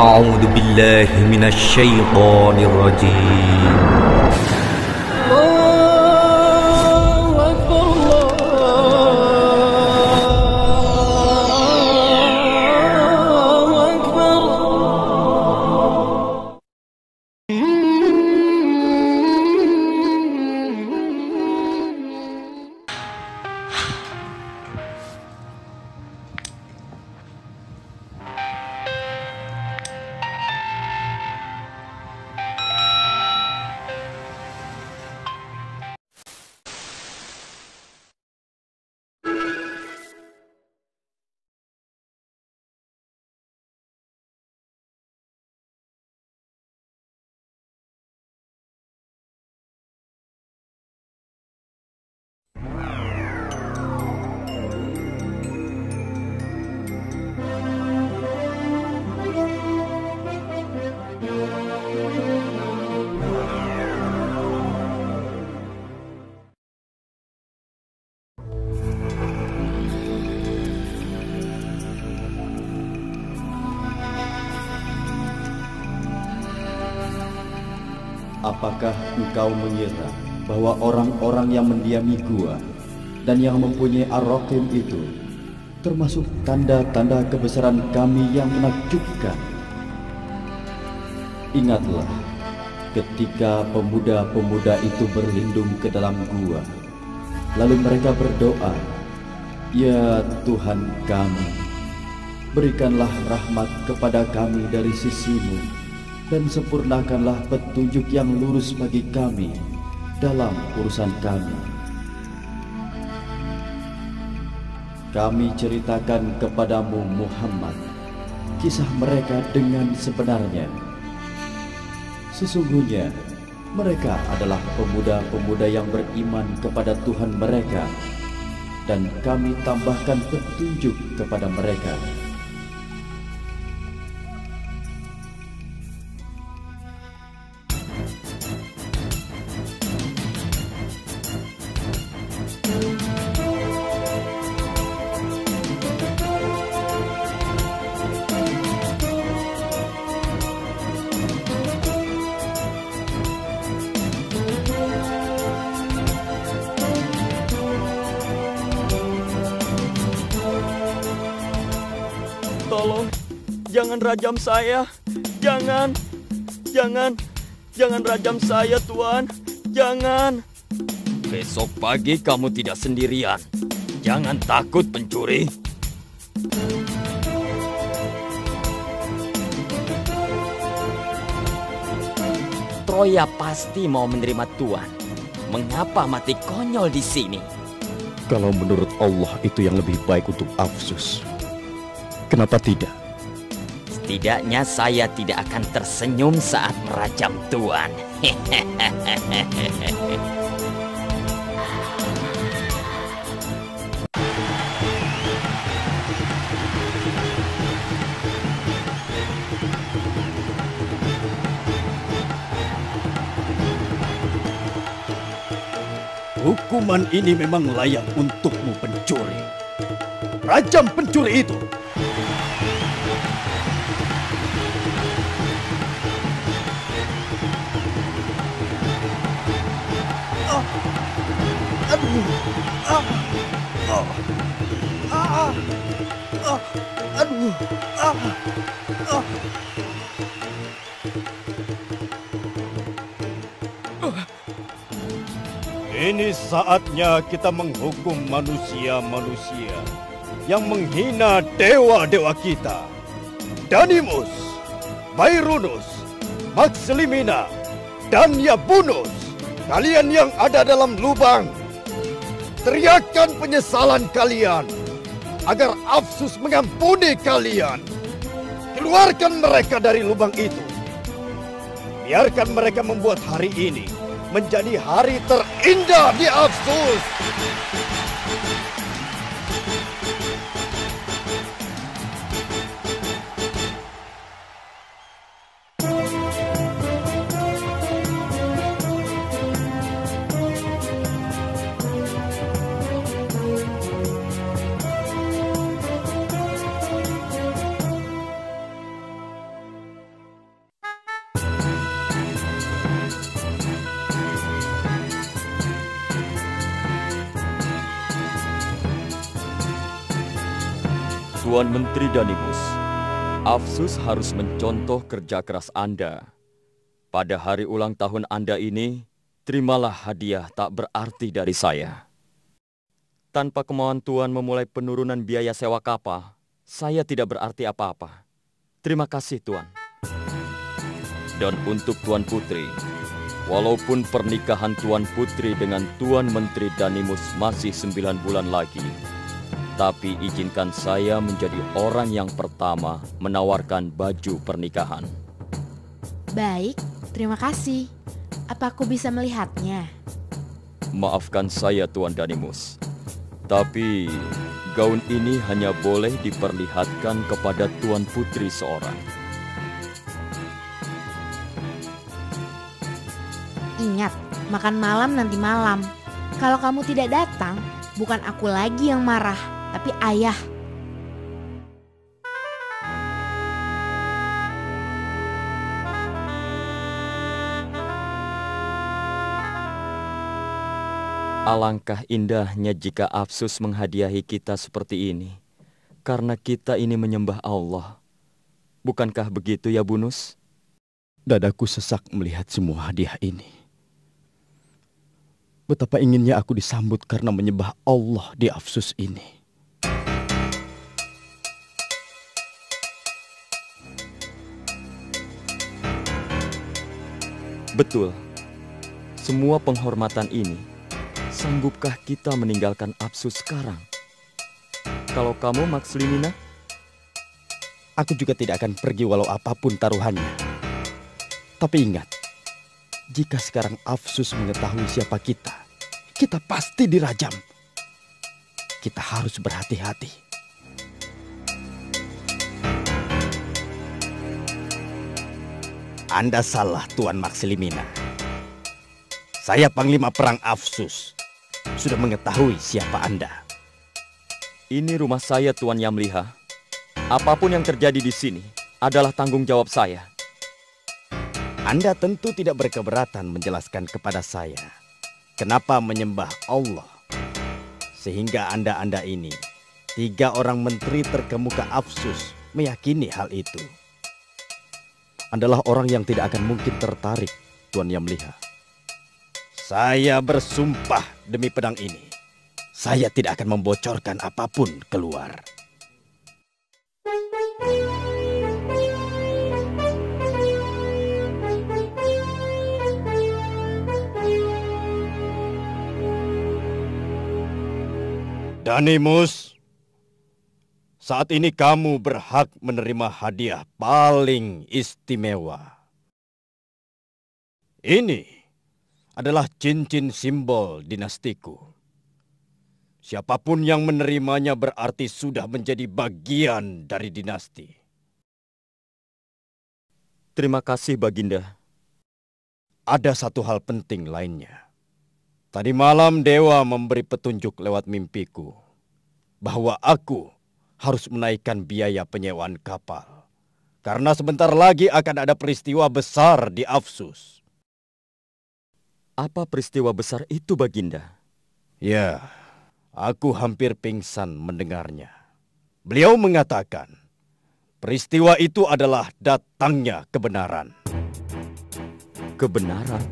أعوذ بالله من الشيطان الرجيم. Apakah engkau mengira bahwa orang-orang yang mendiami gua dan yang mempunyai Ar-Raqim itu termasuk tanda-tanda kebesaran kami yang menakjubkan? Ingatlah ketika pemuda-pemuda itu berlindung ke dalam gua, lalu mereka berdoa, "Ya Tuhan kami, berikanlah rahmat kepada kami dari sisi-Mu, dan sempurnakanlah petunjuk yang lurus bagi kami dalam urusan kami." Kami ceritakan kepadamu Muhammad kisah mereka dengan sebenarnya. Sesungguhnya mereka adalah pemuda-pemuda yang beriman kepada Tuhan mereka, dan kami tambahkan petunjuk kepada mereka. Tolong, jangan rajam saya. Jangan rajam saya, Tuan. Jangan. Besok pagi kamu tidak sendirian. Jangan takut, pencuri. Troya pasti mau menerima Tuan. Mengapa mati konyol di sini? Kalau menurut Allah itu yang lebih baik untuk Afsus, kenapa tidak? Setidaknya saya tidak akan tersenyum saat merajam Tuan. Hukuman ini memang layak untukmu, pencuri. Rajam pencuri itu. Ini saatnya kita menghukum manusia-manusia yang menghina dewa-dewa kita. Danimus, Mairunus, Maxlimina, dan Yabunus, kalian yang ada dalam lubang, teriakkan penyesalan kalian agar Afsus mengampuni kalian. Keluarkan mereka dari lubang itu. Biarkan mereka membuat hari ini menjadi hari terindah di Afsus. Tuan Menteri Danimus, Afsus harus mencontoh kerja keras Anda. Pada hari ulang tahun Anda ini, terimalah hadiah tak berarti dari saya. Tanpa kemauan Tuan memulai penurunan biaya sewa kapal, saya tidak berarti apa-apa. Terima kasih, Tuan. Dan untuk Tuan Putri, walaupun pernikahan Tuan Putri dengan Tuan Menteri Danimus masih 9 bulan lagi, tapi izinkan saya menjadi orang yang pertama menawarkan baju pernikahan. Baik, terima kasih. Apa aku bisa melihatnya? Maafkan saya, Tuan Danimus. Tapi gaun ini hanya boleh diperlihatkan kepada Tuan Putri seorang. Ingat, makan malam nanti malam. Kalau kamu tidak datang, bukan aku lagi yang marah, tapi ayah. Alangkah indahnya jika Afsus menghadiahi kita seperti ini, karena kita ini menyembah Allah. Bukankah begitu ya, Bunus? Dadaku sesak melihat semua hadiah ini. Betapa inginnya aku disambut karena menyembah Allah di Afsus ini. Betul. Semua penghormatan ini, sanggupkah kita meninggalkan Afsus sekarang? Kalau kamu, Max Limina? Aku juga tidak akan pergi walau apapun taruhannya. Tapi ingat, jika sekarang Afsus mengetahui siapa kita pasti dirajam. Kita harus berhati-hati. Anda salah, Tuan Maxilimina. Saya Panglima Perang Afsus. Sudah mengetahui siapa Anda. Ini rumah saya, Tuan Yamliha. Apapun yang terjadi di sini adalah tanggung jawab saya. Anda tentu tidak berkeberatan menjelaskan kepada saya kenapa menyembah Allah. Sehingga Anda ini, 3 orang menteri terkemuka Afsus, meyakini hal itu. Adalah orang yang tidak akan mungkin tertarik, Tuan Yamliha. Saya bersumpah demi pedang ini, saya tidak akan membocorkan apapun keluar. Danimus, saat ini kamu berhak menerima hadiah paling istimewa. Ini adalah cincin simbol dinastiku. Siapapun yang menerimanya berarti sudah menjadi bagian dari dinasti. Terima kasih, Baginda. Ada satu hal penting lainnya. Tadi malam Dewa memberi petunjuk lewat mimpiku bahwa aku harus menaikkan biaya penyewaan kapal. Karena sebentar lagi akan ada peristiwa besar di Afsus. Apa peristiwa besar itu, Baginda? Ya, aku hampir pingsan mendengarnya. Beliau mengatakan, peristiwa itu adalah datangnya kebenaran. Kebenaran?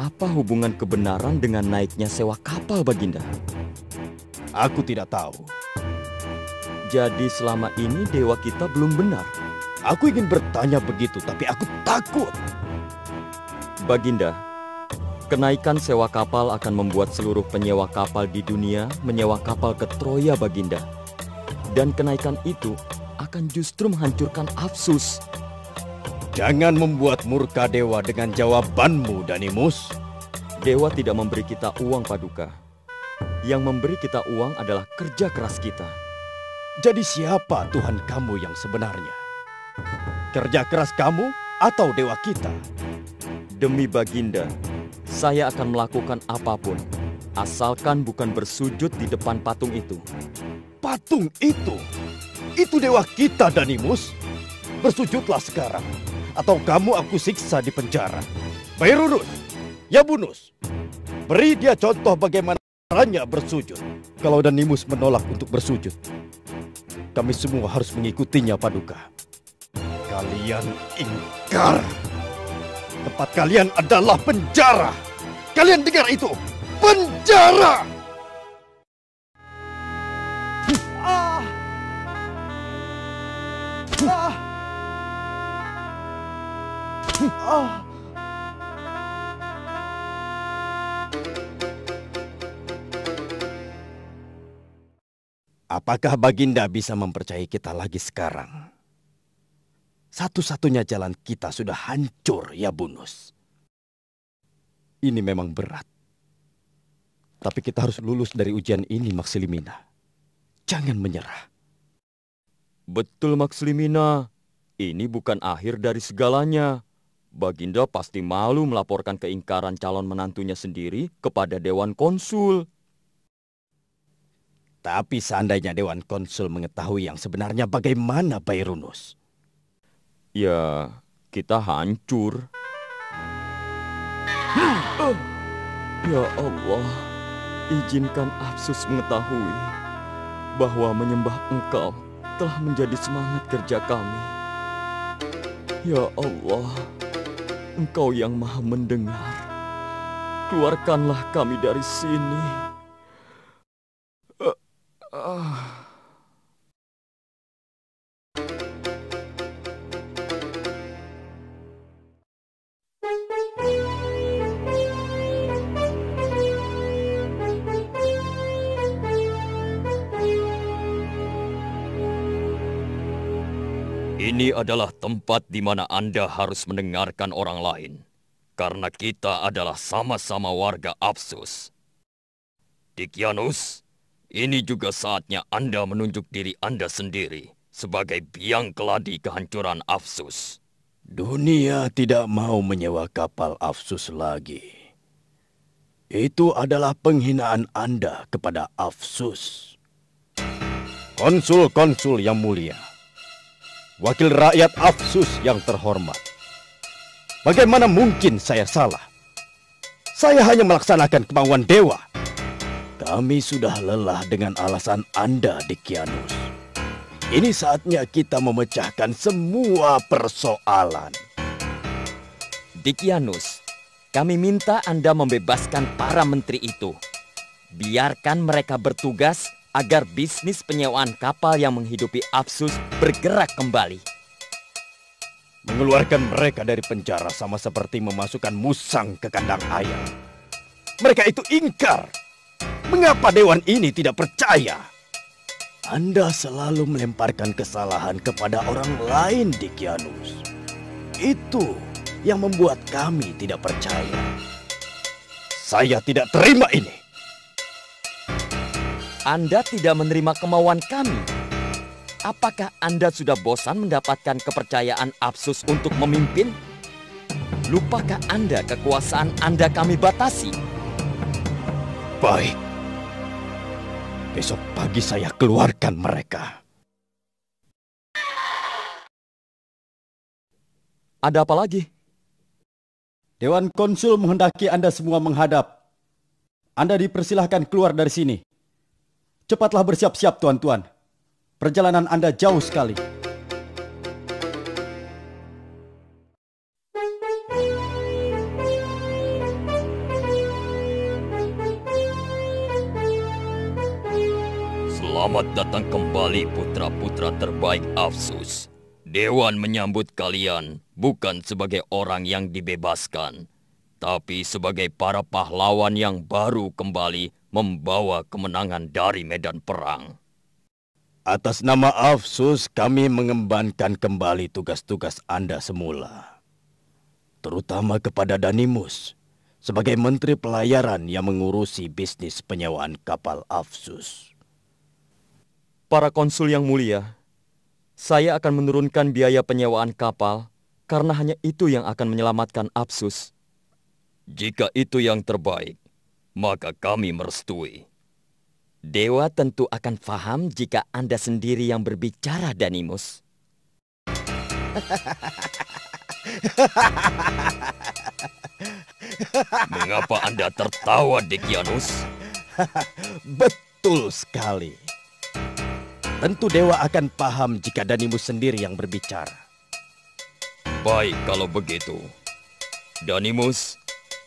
Apa hubungan kebenaran dengan naiknya sewa kapal, Baginda? Aku tidak tahu. Jadi selama ini dewa kita belum benar? Aku ingin bertanya begitu, tapi aku takut. Baginda, kenaikan sewa kapal akan membuat seluruh penyewa kapal di dunia menyewa kapal ke Troya, Baginda. Dan kenaikan itu akan justru menghancurkan Afsus. Jangan membuat murka dewa dengan jawabanmu, Danimus. Dewa tidak memberi kita uang, Paduka. Yang memberi kita uang adalah kerja keras kita. Jadi siapa Tuhan kamu yang sebenarnya? Kerja keras kamu atau dewa kita? Demi Baginda, saya akan melakukan apapun, asalkan bukan bersujud di depan patung itu. Patung itu? Itu dewa kita, Danimus. Bersujudlah sekarang, atau kamu aku siksa di penjara. Bairurus, Yabunus, beri dia contoh bagaimana caranya bersujud. Kalau Danimus menolak untuk bersujud, Kami semua harus mengikutinya, Paduka. Kalian ingkar. Tempat kalian adalah penjara. Kalian dengar itu? Penjara! Apakah Baginda bisa mempercayai kita lagi sekarang? Satu-satunya jalan kita sudah hancur, ya Bunus. Ini memang berat. Tapi kita harus lulus dari ujian ini, Maksilimina. Jangan menyerah. Betul, Maksilimina. Ini bukan akhir dari segalanya. Baginda pasti malu melaporkan keingkaran calon menantunya sendiri kepada Dewan Konsul. Tapi seandainya Dewan Konsul mengetahui yang sebenarnya bagaimana, Bairunus? Ya, kita hancur. Ya Allah, izinkan Afsus mengetahui bahwa menyembah Engkau telah menjadi semangat kerja kami. Ya Allah, Engkau yang maha mendengar. Keluarkanlah kami dari sini. Ini adalah tempat di mana Anda harus mendengarkan orang lain. Karena kita adalah sama-sama warga Afsus. Dikyanus, ini juga saatnya Anda menunjuk diri Anda sendiri sebagai biang keladi kehancuran Afsus. Dunia tidak mau menyewa kapal Afsus lagi. Itu adalah penghinaan Anda kepada Afsus. Konsul-konsul yang mulia, wakil rakyat Afsus yang terhormat, bagaimana mungkin saya salah? Saya hanya melaksanakan kemauan dewa. Kami sudah lelah dengan alasan Anda, Dikyanus. Ini saatnya kita memecahkan semua persoalan. Dikyanus, kami minta Anda membebaskan para menteri itu. Biarkan mereka bertugas agar bisnis penyewaan kapal yang menghidupi Afsus bergerak kembali. Mengeluarkan mereka dari penjara sama seperti memasukkan musang ke kandang ayam. Mereka itu ingkar. Mengapa dewan ini tidak percaya? Anda selalu melemparkan kesalahan kepada orang lain, Dikyanus. Itu yang membuat kami tidak percaya. Saya tidak terima ini. Anda tidak menerima kemauan kami. Apakah Anda sudah bosan mendapatkan kepercayaan Afsus untuk memimpin? Lupakah Anda kekuasaan Anda kami batasi? Baik. Besok pagi saya keluarkan mereka. Ada apa lagi? Dewan Konsul menghendaki Anda semua menghadap. Anda dipersilahkan keluar dari sini. Cepatlah bersiap-siap, tuan-tuan. Perjalanan Anda jauh sekali. Selamat datang kembali putra-putra terbaik Afsus. Dewan menyambut kalian bukan sebagai orang yang dibebaskan, tapi sebagai para pahlawan yang baru kembali membawa kemenangan dari medan perang. Atas nama Afsus, kami mengembankan kembali tugas-tugas Anda semula. Terutama kepada Danimus, sebagai Menteri Pelayaran yang mengurusi bisnis penyewaan kapal Afsus. Para konsul yang mulia, saya akan menurunkan biaya penyewaan kapal karena hanya itu yang akan menyelamatkan Afsus. Jika itu yang terbaik, maka kami merestui. Dewa tentu akan paham jika Anda sendiri yang berbicara, Danimus. Mengapa Anda tertawa, Dikyanus? Betul sekali. Tentu dewa akan paham jika Danimus sendiri yang berbicara. Baik kalau begitu. Danimus,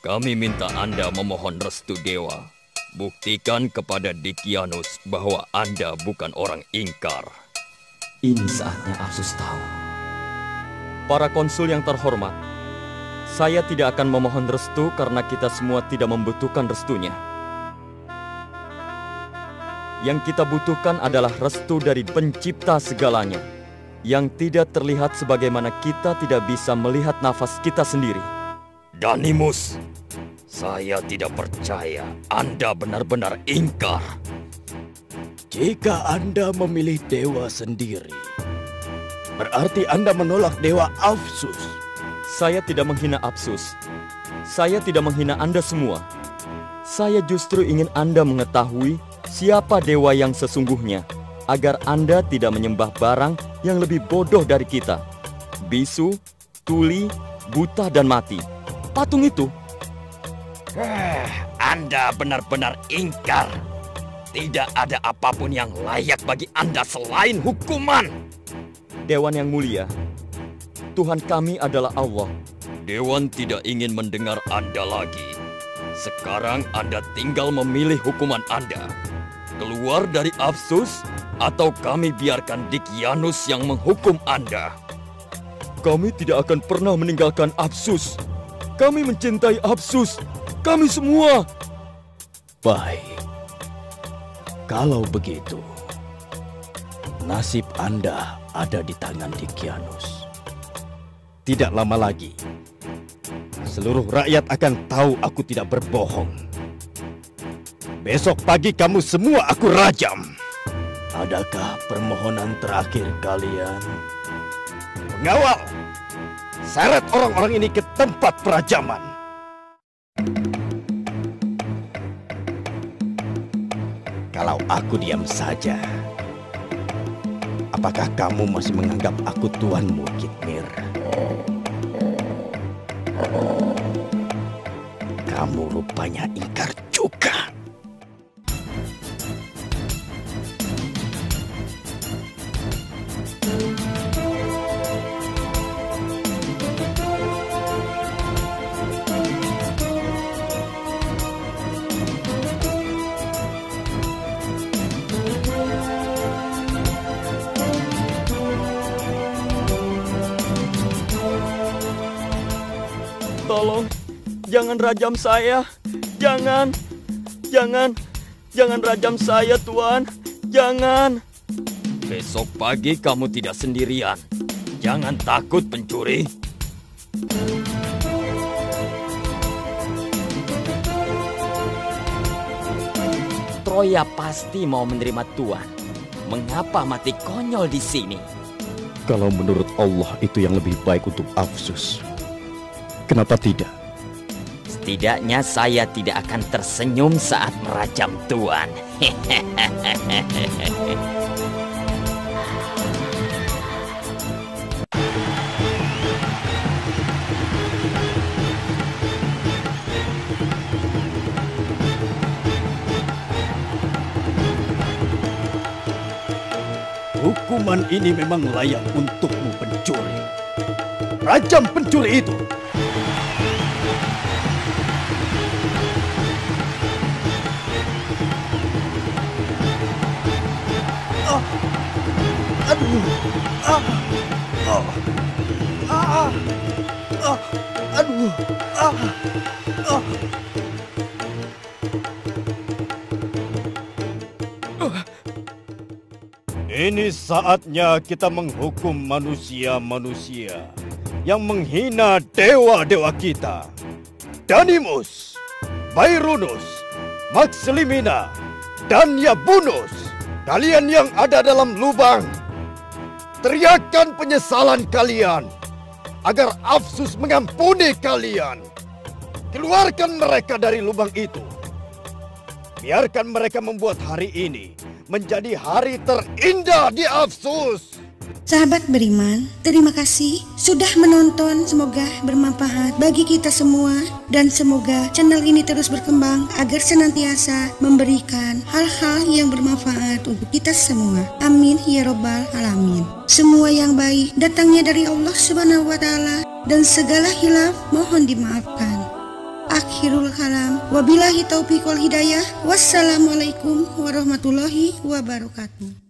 kami minta Anda memohon restu dewa. Buktikan kepada Dicyanus bahwa Anda bukan orang ingkar. Ini saatnya Apsus tahu. Para konsul yang terhormat, saya tidak akan memohon restu karena kita semua tidak membutuhkan restunya. Yang kita butuhkan adalah restu dari pencipta segalanya, yang tidak terlihat sebagaimana kita tidak bisa melihat nafas kita sendiri. Danimus, saya tidak percaya Anda benar-benar ingkar. Jika Anda memilih dewa sendiri, berarti Anda menolak dewa Apsus. Saya tidak menghina Apsus. Saya tidak menghina Anda semua. Saya justru ingin Anda mengetahui siapa dewa yang sesungguhnya, agar Anda tidak menyembah barang yang lebih bodoh dari kita. Bisu, tuli, buta, dan mati. Patung itu. Anda benar-benar ingkar. Tidak ada apapun yang layak bagi Anda selain hukuman. Dewan yang mulia, Tuhan kami adalah Allah. Dewan tidak ingin mendengar Anda lagi. Sekarang Anda tinggal memilih hukuman Anda. Keluar dari Apsus, atau kami biarkan Dicyanus yang menghukum Anda. Kami tidak akan pernah meninggalkan Apsus. Kami mencintai Apsus. Kami semua. Baik. Kalau begitu, nasib Anda ada di tangan Dicyanus. Tidak lama lagi, seluruh rakyat akan tahu aku tidak berbohong. Besok pagi kamu semua aku rajam. Adakah permohonan terakhir kalian? Pengawal, seret orang-orang ini ke tempat perajaman. Kalau aku diam saja, apakah kamu masih menganggap aku tuanmu, Kitmir? Kamu rupanya ingkar juga. Tolong, jangan rajam saya. Jangan rajam saya, Tuan. Jangan. Besok pagi kamu tidak sendirian. Jangan takut, pencuri. Troya pasti mau menerima Tuan. Mengapa mati konyol di sini? Kalau menurut Allah itu yang lebih baik untuk Apsus, kenapa tidak? Setidaknya saya tidak akan tersenyum saat merajam Tuan. Hukuman ini memang layak untukmu, pencuri. Rajam pencuri itu. Ini saatnya kita menghukum manusia-manusia yang menghina dewa-dewa kita. Danimus, Bairunus, Maxlimina, dan Yabunus. Kalian yang ada dalam lubang, teriakkan penyesalan kalian agar Apsus mengampuni kalian. Keluarkan mereka dari lubang itu. Biarkan mereka membuat hari ini menjadi hari terindah di Apsus. Sahabat beriman, terima kasih sudah menonton. Semoga bermanfaat bagi kita semua dan semoga channel ini terus berkembang agar senantiasa memberikan hal-hal yang bermanfaat untuk kita semua. Amin ya robbal alamin. Semua yang baik datangnya dari Allah Subhanahu wa taala dan segala hilaf mohon dimaafkan. Akhirul kalam, wabillahi taufiq wal hidayah. Wassalamualaikum warahmatullahi wabarakatuh.